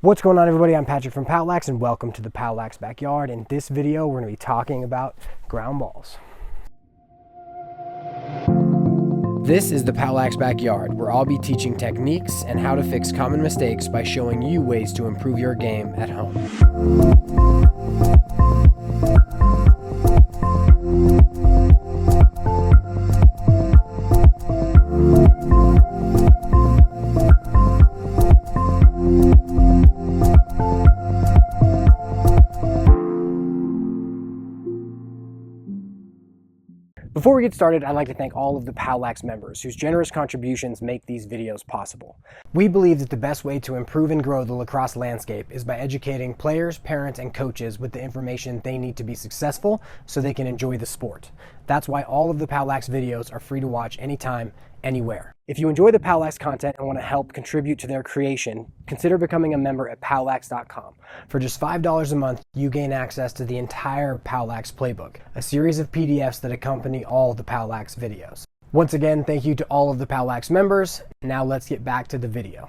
What's going on, everybody? I'm Patrick from POWLAX and welcome to the POWLAX Backyard. In this video, we're going to be talking about ground balls. This is the POWLAX Backyard, where I'll be teaching techniques and how to fix common mistakes by showing you ways to improve your game at home. Before we get started, I'd like to thank all of the POWLAX members whose generous contributions make these videos possible. We believe that the best way to improve and grow the lacrosse landscape is by educating players, parents, and coaches with the information they need to be successful so they can enjoy the sport. That's why all of the POWLAX videos are free to watch anytime, anywhere. If you enjoy the POWLAX content and want to help contribute to their creation, consider becoming a member at POWLAX.com. For just $5 a month, you gain access to the entire POWLAX playbook, a series of PDFs that accompany all the POWLAX videos. Once again, thank you to all of the POWLAX members. Now let's get back to the video.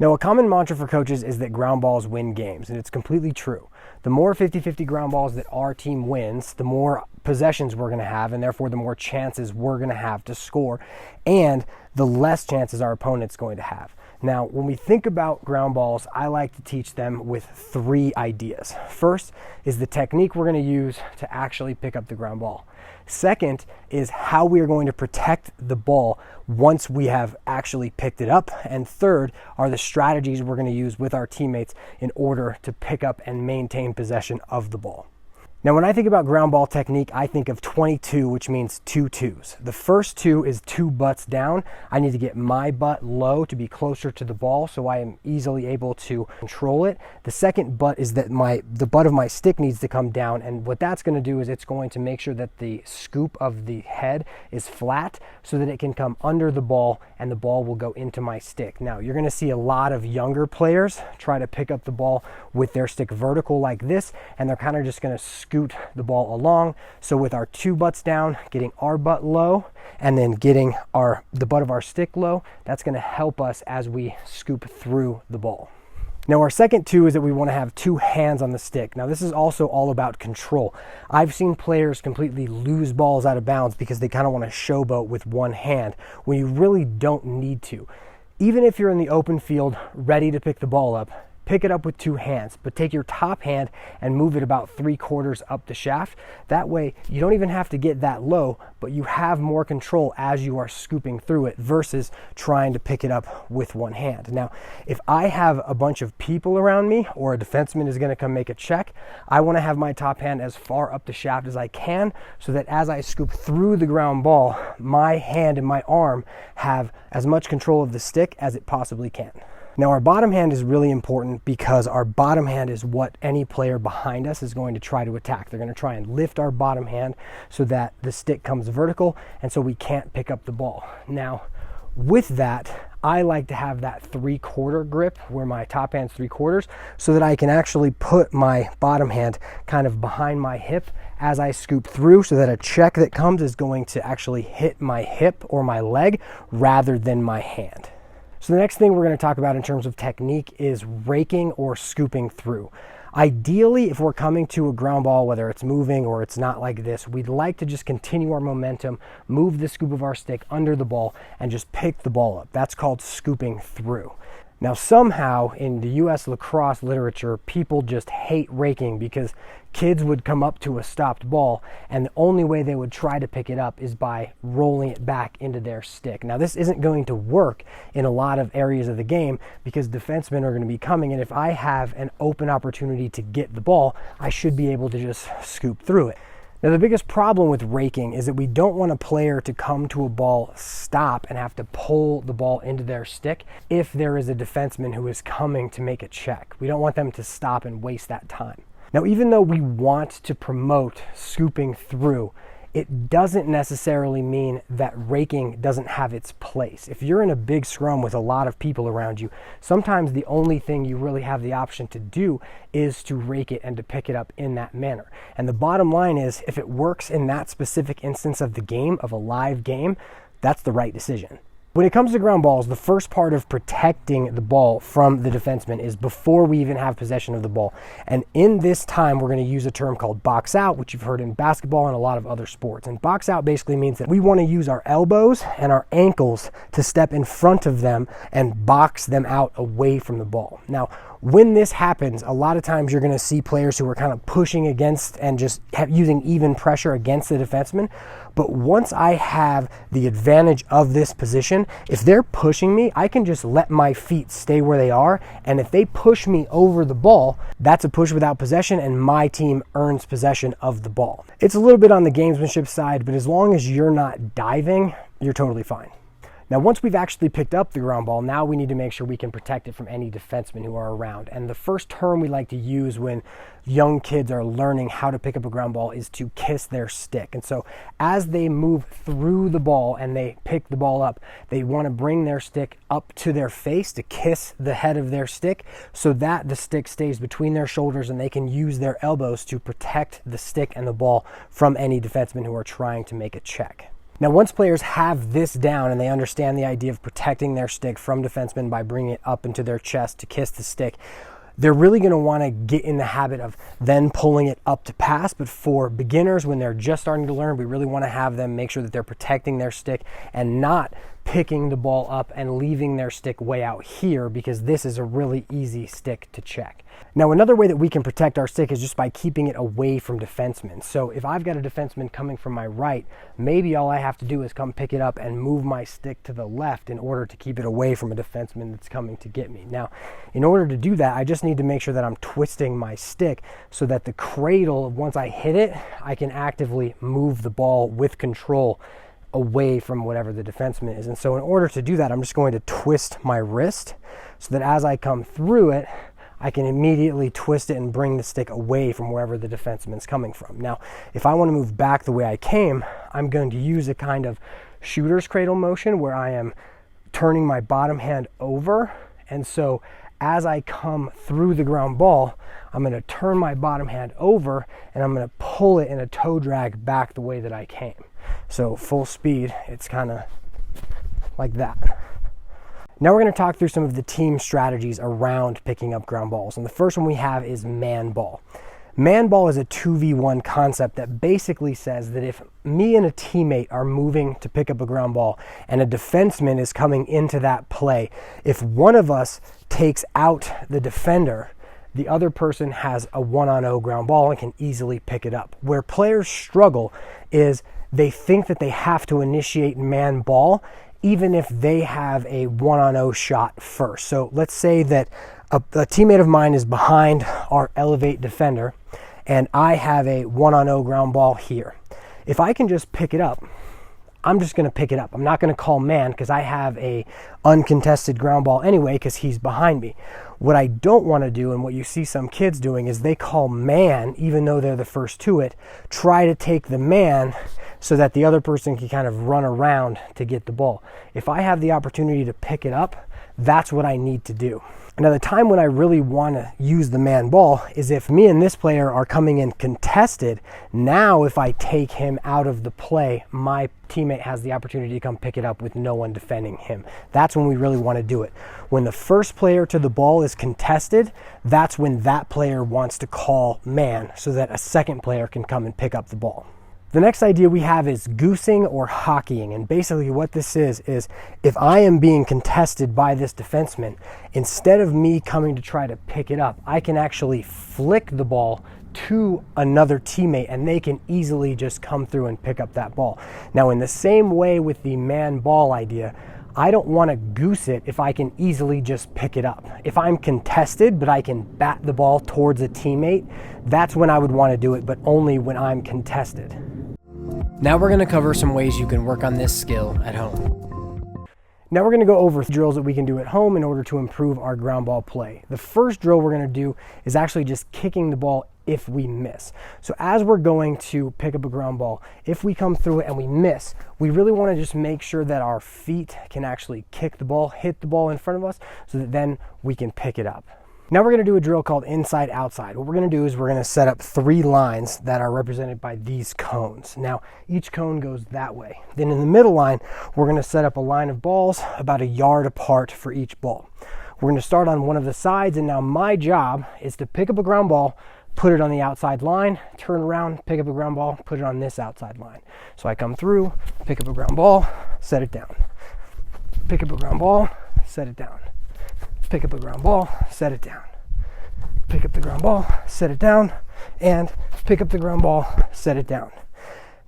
Now, a common mantra for coaches is that ground balls win games, and it's completely true. The more 50-50 ground balls that our team wins, the more possessions we're going to have, and therefore the more chances we're going to have to score, and the less chances our opponent's going to have. Now, when we think about ground balls, I like to teach them with three ideas. First is the technique we're going to use to actually pick up the ground ball. Second is how we are going to protect the ball once we have actually picked it up. And third are the strategies we're going to use with our teammates in order to pick up and maintain possession of the ball. Now, when I think about ground ball technique, I think of 22, which means 2 twos. The first two is 2 butts down. I need to get my butt low to be closer to the ball so I am easily able to control it. The second butt is that the butt of my stick needs to come down, and what that's going to do is it's going to make sure that the scoop of the head is flat so that it can come under the ball and the ball will go into my stick. Now, you're going to see a lot of younger players try to pick up the ball with their stick vertical like this, and they're kind of just going to scoot the ball along. So with our 2 butts down, getting our butt low, and then getting the butt of our stick low, that's going to help us as we scoop through the ball. Now, our second 2 is that we want to have 2 hands on the stick. Now, this is also all about control. I've seen players completely lose balls out of bounds because they kind of want to showboat with one hand when you really don't need to. Even if you're in the open field ready to pick the ball up, pick it up with 2 hands, but take your top hand and move it about 3/4 up the shaft. That way, you don't even have to get that low, but you have more control as you are scooping through it versus trying to pick it up with one hand. Now, if I have a bunch of people around me or a defenseman is going to come make a check, I want to have my top hand as far up the shaft as I can so that as I scoop through the ground ball, my hand and my arm have as much control of the stick as it possibly can. Now, our bottom hand is really important because our bottom hand is what any player behind us is going to try to attack. They're going to try and lift our bottom hand so that the stick comes vertical and so we can't pick up the ball. Now, with that, I like to have that 3/4 grip where my top hand's 3/4 so that I can actually put my bottom hand kind of behind my hip as I scoop through so that a check that comes is going to actually hit my hip or my leg rather than my hand. So the next thing we're going to talk about in terms of technique is raking or scooping through. Ideally, if we're coming to a ground ball, whether it's moving or it's not like this, we'd like to just continue our momentum, move the scoop of our stick under the ball, and just pick the ball up. That's called scooping through. Now, somehow in the US lacrosse literature, people just hate raking because kids would come up to a stopped ball and the only way they would try to pick it up is by rolling it back into their stick. Now, this isn't going to work in a lot of areas of the game because defensemen are going to be coming, and if I have an open opportunity to get the ball, I should be able to just scoop through it. Now, the biggest problem with raking is that we don't want a player to come to a ball, stop, and have to pull the ball into their stick if there is a defenseman who is coming to make a check. We don't want them to stop and waste that time. Now, even though we want to promote scooping through, it doesn't necessarily mean that raking doesn't have its place. If you're in a big scrum with a lot of people around you, sometimes the only thing you really have the option to do is to rake it and to pick it up in that manner. And the bottom line is, if it works in that specific instance of the game, of a live game, that's the right decision. When it comes to ground balls, the first part of protecting the ball from the defenseman is before we even have possession of the ball. And in this time, we're going to use a term called box out, which you've heard in basketball and a lot of other sports. And box out basically means that we want to use our elbows and our ankles to step in front of them and box them out away from the ball. Now, when this happens, a lot of times you're going to see players who are kind of pushing against and just using even pressure against the defenseman. But once I have the advantage of this position, if they're pushing me, I can just let my feet stay where they are. And if they push me over the ball, that's a push without possession, and my team earns possession of the ball. It's a little bit on the gamesmanship side, but as long as you're not diving, you're totally fine. Now, once we've actually picked up the ground ball, now we need to make sure we can protect it from any defensemen who are around. And the first term we like to use when young kids are learning how to pick up a ground ball is to kiss their stick. And so as they move through the ball and they pick the ball up, they want to bring their stick up to their face to kiss the head of their stick so that the stick stays between their shoulders and they can use their elbows to protect the stick and the ball from any defensemen who are trying to make a check. Now, once players have this down and they understand the idea of protecting their stick from defensemen by bringing it up into their chest to kiss the stick, they're really going to want to get in the habit of then pulling it up to pass. But for beginners, when they're just starting to learn, we really want to have them make sure that they're protecting their stick and not picking the ball up and leaving their stick way out here, because this is a really easy stick to check. Now, another way that we can protect our stick is just by keeping it away from defensemen. So if I've got a defenseman coming from my right, maybe all I have to do is come pick it up and move my stick to the left in order to keep it away from a defenseman that's coming to get me. Now, in order to do that, I just need to make sure that I'm twisting my stick so that the cradle, once I hit it, I can actively move the ball with control away from whatever the defenseman is. And so in order to do that, I'm just going to twist my wrist so that as I come through it, I can immediately twist it and bring the stick away from wherever the defenseman's coming from. Now, if I want to move back the way I came, I'm going to use a kind of shooter's cradle motion where I am turning my bottom hand over. And so as I come through the ground ball, I'm going to turn my bottom hand over and I'm going to pull it in a toe drag back the way that I came. So full speed, it's kind of like that. Now we're going to talk through some of the team strategies around picking up ground balls. And the first one we have is man ball. Man ball is a 2v1 concept that basically says that if me and a teammate are moving to pick up a ground ball and a defenseman is coming into that play, if one of us takes out the defender, the other person has a 1-on-0 ground ball and can easily pick it up. Where players struggle is they think that they have to initiate man ball even if they have a 1-on-0 shot first. So let's say that a teammate of mine is behind our elevate defender and I have a 1-on-0 ground ball here. If I can just pick it up, I'm just going to pick it up. I'm not going to call man because I have a uncontested ground ball anyway because he's behind me. What I don't want to do, and what you see some kids doing, is they call man even though they're the first to it, try to take the man so that the other person can kind of run around to get the ball. If I have the opportunity to pick it up, that's what I need to do. Now, the time when I really want to use the man ball is if me and this player are coming in contested. Now, if I take him out of the play, my teammate has the opportunity to come pick it up with no one defending him. That's when we really want to do it. When the first player to the ball is contested, that's when that player wants to call man so that a second player can come and pick up the ball. The next idea we have is goosing or hockeying. And basically what this is if I am being contested by this defenseman, instead of me coming to try to pick it up, I can actually flick the ball to another teammate and they can easily just come through and pick up that ball. Now, in the same way with the man ball idea, I don't want to goose it if I can easily just pick it up. If I'm contested but I can bat the ball towards a teammate, that's when I would want to do it, but only when I'm contested. Now we're going to cover some ways you can work on this skill at home. Now we're going to go over drills that we can do at home in order to improve our ground ball play. The first drill we're going to do is actually just kicking the ball if we miss. So as we're going to pick up a ground ball, if we come through it and we miss, we really want to just make sure that our feet can actually kick the ball, hit the ball in front of us, so that then we can pick it up. Now we're going to do a drill called inside outside. What we're going to do is we're going to set up 3 lines that are represented by these cones. Now each cone goes that way. Then in the middle line, we're going to set up a line of balls about 1 yard apart for each ball. We're going to start on one of the sides, and now my job is to pick up a ground ball, put it on the outside line, turn around, pick up a ground ball, put it on this outside line. So I come through, pick up a ground ball, set it down. Pick up a ground ball, set it down. Pick up a ground ball, set it down. Pick up the ground ball, set it down, and pick up the ground ball, set it down.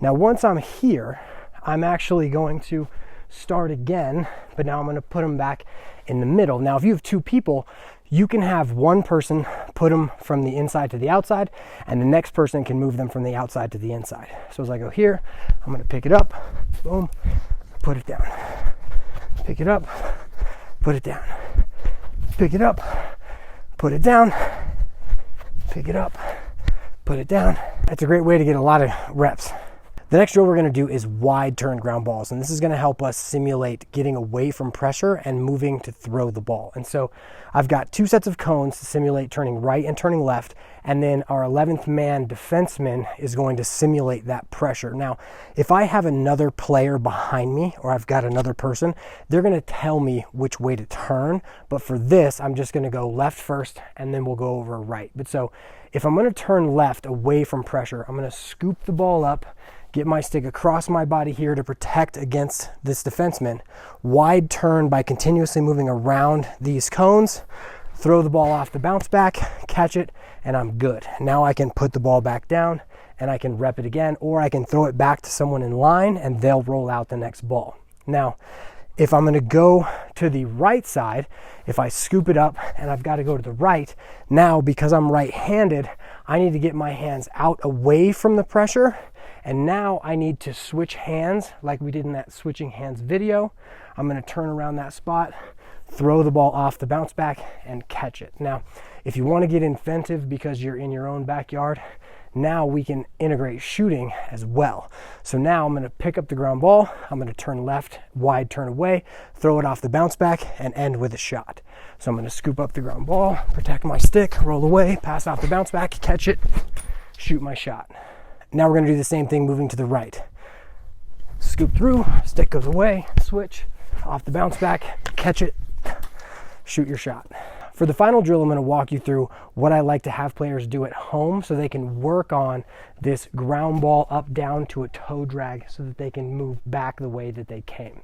Now once I'm here, I'm actually going to start again, but now I'm going to put them back in the middle. Now if you have 2 people, you can have one person put them from the inside to the outside, and the next person can move them from the outside to the inside. So as I go here, I'm going to pick it up, boom, put it down. Pick it up, put it down. Pick it up, put it down, pick it up, put it down. That's a great way to get a lot of reps. The next drill we're going to do is wide turn ground balls, and this is going to help us simulate getting away from pressure and moving to throw the ball. And so I've got 2 sets of cones to simulate turning right and turning left, and then our 11th man defenseman is going to simulate that pressure. Now, if I have another player behind me, or I've got another person, they're going to tell me which way to turn, but for this, I'm just going to go left first, and then we'll go over right. But so if I'm going to turn left away from pressure, I'm going to scoop the ball up, get my stick across my body here to protect against this defenseman, wide turn by continuously moving around these cones, throw the ball off the bounce back, catch it, and I'm good. Now I can put the ball back down and I can rep it again, or I can throw it back to someone in line and they'll roll out the next ball. Now, if I'm going to go to the right side, if I scoop it up and I've got to go to the right, now because I'm right-handed, I need to get my hands out away from the pressure. And now I need to switch hands like we did in that switching hands video. I'm going to turn around that spot, throw the ball off the bounce back, and catch it. Now, if you want to get inventive because you're in your own backyard, now we can integrate shooting as well. So now I'm going to pick up the ground ball, I'm going to turn left, wide turn away, throw it off the bounce back, and end with a shot. So I'm going to scoop up the ground ball, protect my stick, roll away, pass off the bounce back, catch it, shoot my shot. Now we're going to do the same thing moving to the right. Scoop through, stick goes away, switch, off the bounce back, catch it, shoot your shot. For the final drill, I'm going to walk you through what I like to have players do at home so they can work on this ground ball up down to a toe drag so that they can move back the way that they came.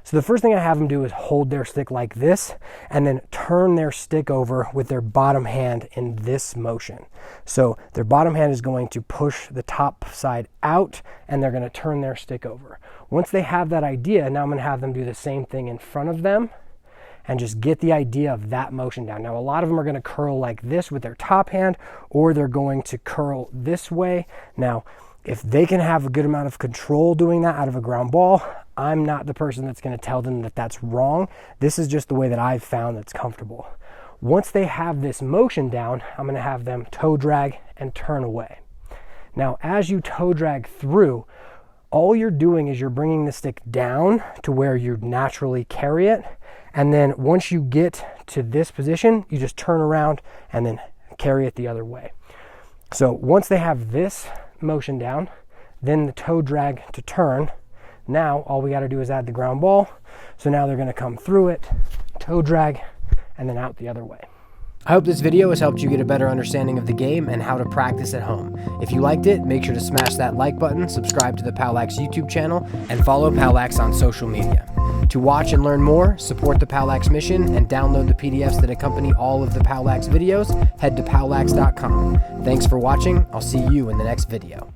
So the first thing I have them do is hold their stick like this and then turn their stick over with their bottom hand in this motion. So their bottom hand is going to push the top side out and they're going to turn their stick over. Once they have that idea, now I'm going to have them do the same thing in front of them and just get the idea of that motion down. Now a lot of them are going to curl like this with their top hand, or they're going to curl this way. Now if they can have a good amount of control doing that out of a ground ball, I'm not the person that's going to tell them that that's wrong. This is just the way that I've found that's comfortable. Once they have this motion down, I'm going to have them toe drag and turn away. Now, as you toe drag through, all you're doing is you're bringing the stick down to where you naturally carry it. And then once you get to this position, you just turn around and then carry it the other way. So once they have this motion down, then the toe drag to turn. Now all we got to do is add the ground ball. So now they're going to come through it, toe drag, and then out the other way. I hope this video has helped you get a better understanding of the game and how to practice at home. If you liked it, make sure to smash that like button, subscribe to the POWLAX YouTube channel, and follow POWLAX on social media. To watch and learn more, support the POWLAX mission, and download the PDFs that accompany all of the POWLAX videos, head to POWLAX.com. Thanks for watching. I'll see you in the next video.